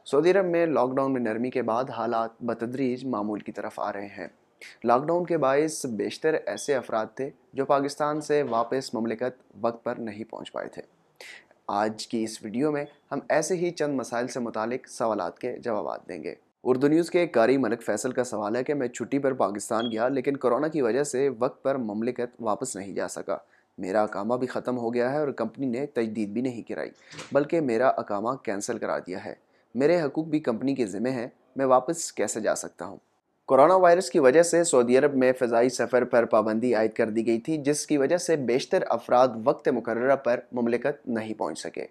Saudi अरब में lockdown में नरमी के बाद हालात बतदरीज मामूल की तरफ आ रहे हैं। लॉकडाउन के बायस बेशतर ऐसे अफराद थे जो पाकिस्तान से वापस ममलिकत वक्त पर नहीं पहुंच पाए थे। आज की इस वीडियो में हम ऐसे ही चंद मसाइल से मुतालिक सवालात के जवाब देंगे। उर्दू न्यूज़ के कारी मलिक फैसल का सवाल है कि मैं छुट्टी पर पाकिस्तान गया लेकिन कोरोना की वजह से वक्त पर ममलिकत वापस नहीं जा सका। मेरा अकामा भी ख़त्म हो गया है और कंपनी ने तजदीद भी नहीं कराई बल्कि मेरा अकामा कैंसिल करा दिया है। मेरे हकूक़ भी कंपनी के ज़िम्मे हैं, मैं वापस कैसे जा सकता हूँ? कोरोना वायरस की वजह से सऊदी अरब में फ़ज़ाई सफ़र पर पाबंदी आयद कर दी गई थी, जिसकी वजह से बेशतर अफराद वक्त मुकर्ररा पर ममलिकत नहीं पहुँच सके।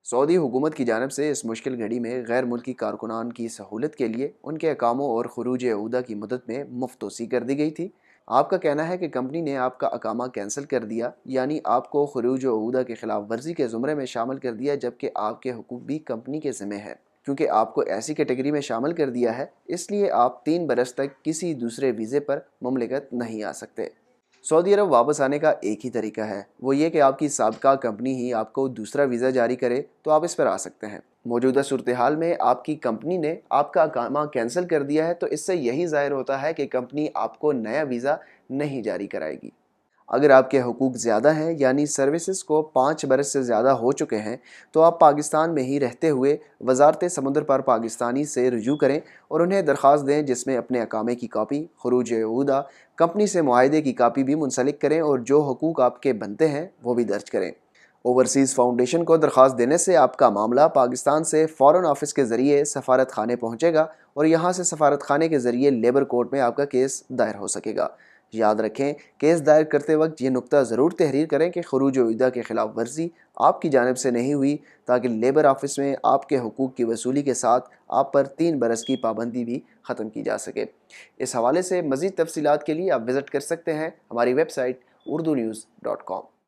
सऊदी हुकूमत की जानिब से इस मुश्किल घड़ी में गैर मुल्की कारकुनान की सहूलत के लिए उनके अकामों और खुरूज अहूदा की मदद में मुफ्त तोसी कर दी गई थी। आपका कहना है कि कंपनी ने आपका अकामा कैंसिल कर दिया, यानी आपको खुरूज अहूदा के खिलाफ वर्जी के ज़ुमरे में शामिल कर दिया, जबकि आपके हुकूक भी कंपनी के ज़िम्मे हैं। क्योंकि आपको ऐसी कैटेगरी में शामिल कर दिया है, इसलिए आप 3 बरस तक किसी दूसरे वीज़े पर ममलिकत नहीं आ सकते। सऊदी अरब वापस आने का एक ही तरीका है, वो ये कि आपकी साबिका कंपनी ही आपको दूसरा वीज़ा जारी करे तो आप इस पर आ सकते हैं। मौजूदा सूरत हाल में आपकी कंपनी ने आपका अकामा कैंसिल कर दिया है, तो इससे यही ज़ाहिर होता है कि कंपनी आपको नया वीज़ा नहीं जारी कराएगी। अगर आपके हुकूक ज़्यादा हैं, यानी सर्विसेज को 5 बरस से ज़्यादा हो चुके हैं, तो आप पाकिस्तान में ही रहते हुए वजारत समुंदर पर पाकिस्तानी से रुजू करें और उन्हें दरख्वास्त दें, जिसमें अपने अकामे की कापी, खुरूज अहूदा, कंपनी से मुआहदे की कापी भी मुंसलिक करें और जो हुकूक आपके बनते हैं वो भी दर्ज करें। ओवरसीज़ फाउंडेशन को दरख्वास्त देने से आपका मामला पाकिस्तान से फ़ॉरेन ऑफिस के ज़रिए सफारत खाने पहुँचेगा और यहाँ से सफारत खाने के ज़रिए लेबर कोर्ट में आपका केस दायर हो सकेगा। याद रखें, केस दायर करते वक्त ये नुक्ता ज़रूर तहरीर करें कि खुरूज अहूदा के ख़िलाफ़ वर्जी आपकी जानिब से नहीं हुई, ताकि लेबर ऑफिस में आपके हुकूक की वसूली के साथ आप पर 3 बरस की पाबंदी भी ख़त्म की जा सके। इस हवाले से मज़ीद तफसीलात के लिए आप विज़िट कर सकते हैं हमारी वेबसाइट urdunews.com।